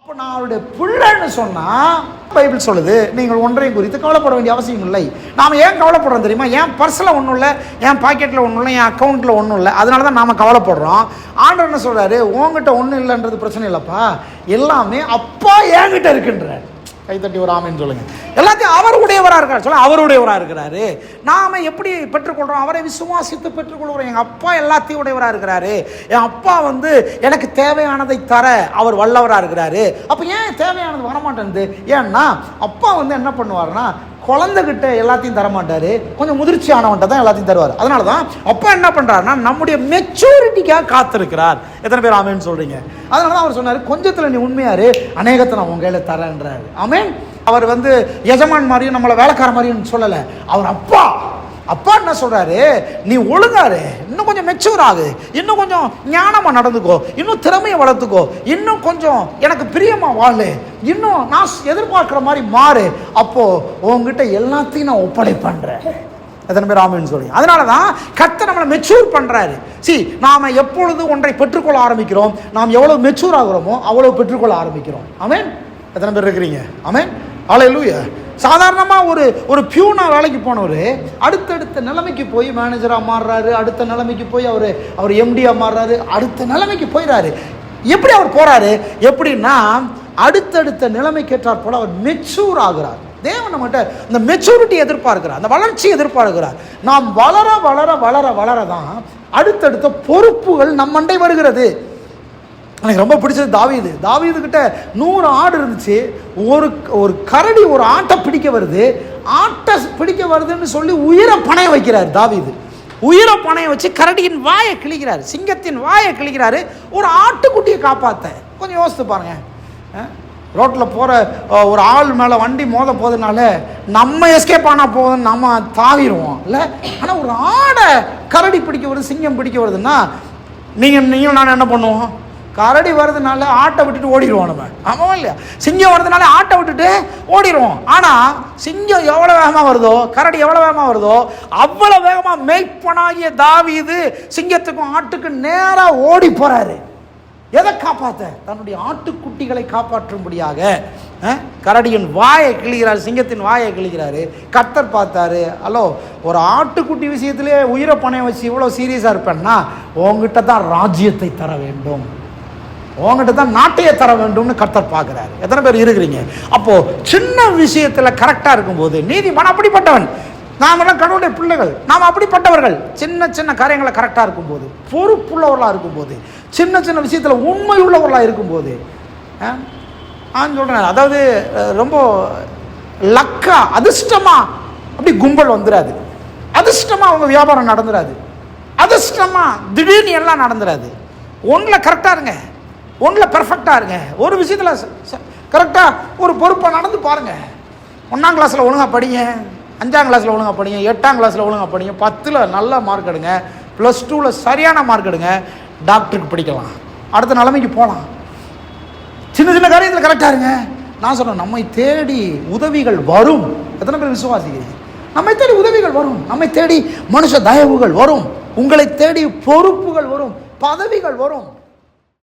இப்போ நான் அவருடைய பிள்ளைன்னு சொன்னால் பைபிள் சொல்லுது, நீங்கள் ஒன்றையும் குறித்து கவலைப்பட வேண்டிய அவசியம் இல்லை. நாம் ஏன் கவலைப்படுறோம் தெரியுமா? என் பர்ஸில் ஒன்றும் இல்லை, என் பாக்கெட்டில் ஒன்றும் இல்லை, என் அக்கௌண்ட்டில் ஒன்றும் இல்லை, அதனால தான் நாம் கவலைப்படுறோம். ஆண்டவர் என்ன சொல்கிறாரு? உங்ககிட்ட ஒன்றும் இல்லைன்றது பிரச்சனை இல்லைப்பா, எல்லாமே அப்பா என்கிட்ட இருக்குன்றார். கைத்தட்டி ஒரு ஆமைன்னு சொல்லுங்க. எல்லாத்தையும் அவருடையவராக இருக்கார். சொல்ல அவருடையவராக இருக்கிறாரு. நாம் எப்படி பெற்றுக்கொள்கிறோம்? அவரை விசுவாசித்து பெற்றுக்கொள்கிறோம். எங்கள் அப்பா எல்லாத்தையும் உடையவராக இருக்கிறாரு. என் அப்பா எனக்கு தேவையானதை தர அவர் வல்லவராக இருக்கிறாரு. அப்போ ஏன் தேவையானது வரமாட்டேன்து? ஏன்னா அப்பா என்ன பண்ணுவார்னா, குழந்தைகிட்ட எல்லாத்தையும் தரமாட்டார், கொஞ்சம் முதிர்ச்சி ஆனவன்ட்ட தான் எல்லாத்தையும் தருவார். அதனால தான் அப்பா என்ன பண்ணுறாருன்னா, நம்முடைய மெச்சூரிட்டிக்காக காத்திருக்கிறார். எத்தனை பேர் ஆமேன்னு சொல்கிறீங்க? அதனால தான் அவர் சொன்னார், கொஞ்சத்தில் நீ உண்மையாரு, அநேகத்தை நான் உன் கையில் தரேன்றாரு. ஆமேன். அவர் எஜமான் மாதிரியும் நம்மளை வேலைக்கார மாதிரியும் சொல்லலை. அவர் அப்பா அப்பா என்ன சொல்றாரு? நீ ஒழுங்காரு, இன்னும் கொஞ்சம் மெச்சூர் ஆகு, இன்னும் கொஞ்சம் ஞானமா நடந்துக்கோ, இன்னும் திறமையை வளர்த்துக்கோ, இன்னும் கொஞ்சம் எனக்கு பிரியமா வாழு, இன்னும் நான் எதிர்பார்க்கிற மாதிரி மாறு. அப்போ உங்ககிட்ட எல்லாத்தையும் நான் ஒப்படை பண்றேன். எத்தனை பேர் ஆமென்னு சொல்லுங்க? அதனாலதான் கர்த்தர் நம்மளை மெச்சூர் பண்றாரு. நாம எப்பொழுது ஒன்றை பெற்றுக்கொள்ள ஆரம்பிக்கிறோம், நாம் எவ்வளவு மெச்சூர் ஆகிறோமோ அவ்வளவு பெற்றுக்கொள்ள ஆரம்பிக்கிறோம். ஆமென். எத்தனை பேர் இருக்கிறீங்க? ஆமென். ஹல்லேலூயா. சாதாரணமாக ஒரு பியூனா வேலைக்கு போனவர் அடுத்தடுத்த நிலைமைக்கு போய் மேனேஜராக மாறுறாரு, அடுத்த நிலைமைக்கு போய் அவர் எம்டியாக மாறுறாரு, அடுத்த நிலைமைக்கு போயிடாரு. எப்படி அவர் போகிறாரு? எப்படின்னா, அடுத்தடுத்த நிலைமைக்கு ஏற்றார் போல அவர் மெச்சூர் ஆகிறார். தேவன் நம்மகிட்ட இந்த மெச்சூரிட்டி எதிர்பார்க்கிறார், அந்த வளர்ச்சி எதிர்பார்க்கிறார். நாம் வளர வளர வளர வளர தான் அடுத்தடுத்த பொறுப்புகள் நம் மண்டை வருகிறது. எனக்கு ரொம்ப பிடிச்சது தாவீது கிட்ட 100 ஆடு இருந்துச்சு. ஒரு கரடி ஒரு ஆட்டை பிடிக்க வருது, ஆட்டை பிடிக்க வருதுன்னு சொல்லி உயிரை பணைய வைக்கிறார் தாவீது. உயிரை பணைய வச்சு கரடியின் வாயை கிழிக்கிறார், சிங்கத்தின் வாயை கிழிக்கிறாரு, ஒரு ஆட்டுக்குட்டியை காப்பாற்ற. கொஞ்சம் யோசித்து பாருங்க. ரோட்டில் போகிற ஒரு ஆள் மேலே வண்டி மோத போதுனால நம்ம எஸ்கேப் ஆனால் போதுன்னு நம்ம தாவிடுவோம் இல்லை. ஆனால் ஒரு ஆடை கரடி பிடிக்க வருது, சிங்கம் பிடிக்க வருதுன்னா நீங்கள் நான் என்ன பண்ணுவோம்? கரடி வருதுனால ஆட்டை விட்டுட்டு ஓடிடுவோம் நம்ம. ஆமாம் இல்லையா? சிங்கம் வருதுனால ஆட்டை விட்டுட்டு ஓடிடுவோம். ஆனால் சிங்கம் எவ்வளோ வேகமாக வருதோ, கரடி எவ்வளோ வேகமாக வருதோ, அவ்வளோ வேகமாக மேய்ப்பனாகிய தாவீது சிங்கத்துக்கும் ஆட்டுக்கு நேராக ஓடி போகிறாரு. எதை காப்பாற்ற? தன்னுடைய ஆட்டுக்குட்டிகளை காப்பாற்றும்படியாக கரடியின் வாயை கிழிகிறார், சிங்கத்தின் வாயை கிழிகிறாரு. கர்த்தர் பார்த்தாரு, ஹலோ, ஒரு ஆட்டுக்குட்டி விஷயத்திலே உயிரை பணைய வச்சு இவ்வளோ சீரியஸாக இருப்பேன்னா உங்ககிட்ட தான் ராஜ்யத்தை தர வேண்டும், உங்ககிட்ட தான் நாட்டையே தர வேண்டும்னு கர்த்தர் பார்க்குறாரு. எத்தனை பேர் இருக்கிறீங்க? அப்போ சின்ன விஷயத்தில் கரெக்டாக இருக்கும்போது நீதிமான் அப்படிப்பட்டவன். நாமெல்லாம் கடவுளுடைய பிள்ளைகள், நாம் அப்படிப்பட்டவர்கள். சின்ன சின்ன காரியங்களை கரெக்டாக இருக்கும்போது, பொறுப்புள்ளவர்களாக இருக்கும்போது, சின்ன சின்ன விஷயத்தில் உண்மை உள்ளவர்களாக இருக்கும்போது, நான் சொல்கிறேன், அதாவது ரொம்ப லக்கா அதிர்ஷ்டமாக அப்படி கும்பல் வந்துடாது, அதிர்ஷ்டமாக அவங்க வியாபாரம் நடந்துடாது, அதிர்ஷ்டமாக திடீர்னு எல்லாம் நடந்துடாது. ஒன்றில் கரெக்டாக இருங்க, ஒன்றில் பெர்ஃபெக்டாக இருங்க. ஒரு விஷயத்தில் கரெக்டாக ஒரு பொறுப்பாக நடந்து பாருங்கள். 1ஆம் கிளாஸில் ஒழுங்காக படிங்க, 5ஆம் கிளாஸில் ஒழுங்காக படிங்க, 8ஆம் கிளாஸில் ஒழுங்காக படிங்க, 10ல் நல்ல மார்க் எடுங்க, +2ல் சரியான மார்க் எடுங்க, டாக்டருக்கு படிக்கலாம், அடுத்த நிலைமைக்கு போகலாம். சின்ன சின்ன காரியத்தில் கரெக்டாக இருங்க. நான் சொல்கிறேன், நம்மை தேடி உதவிகள் வரும். எத்தனை பேர் விசுவாசிக்கிறீங்க? நம்மை தேடி உதவிகள் வரும், நம்மை தேடி மனுஷ தயவுகள் வரும், உங்களை தேடி பொறுப்புகள் வரும், பதவிகள் வரும்.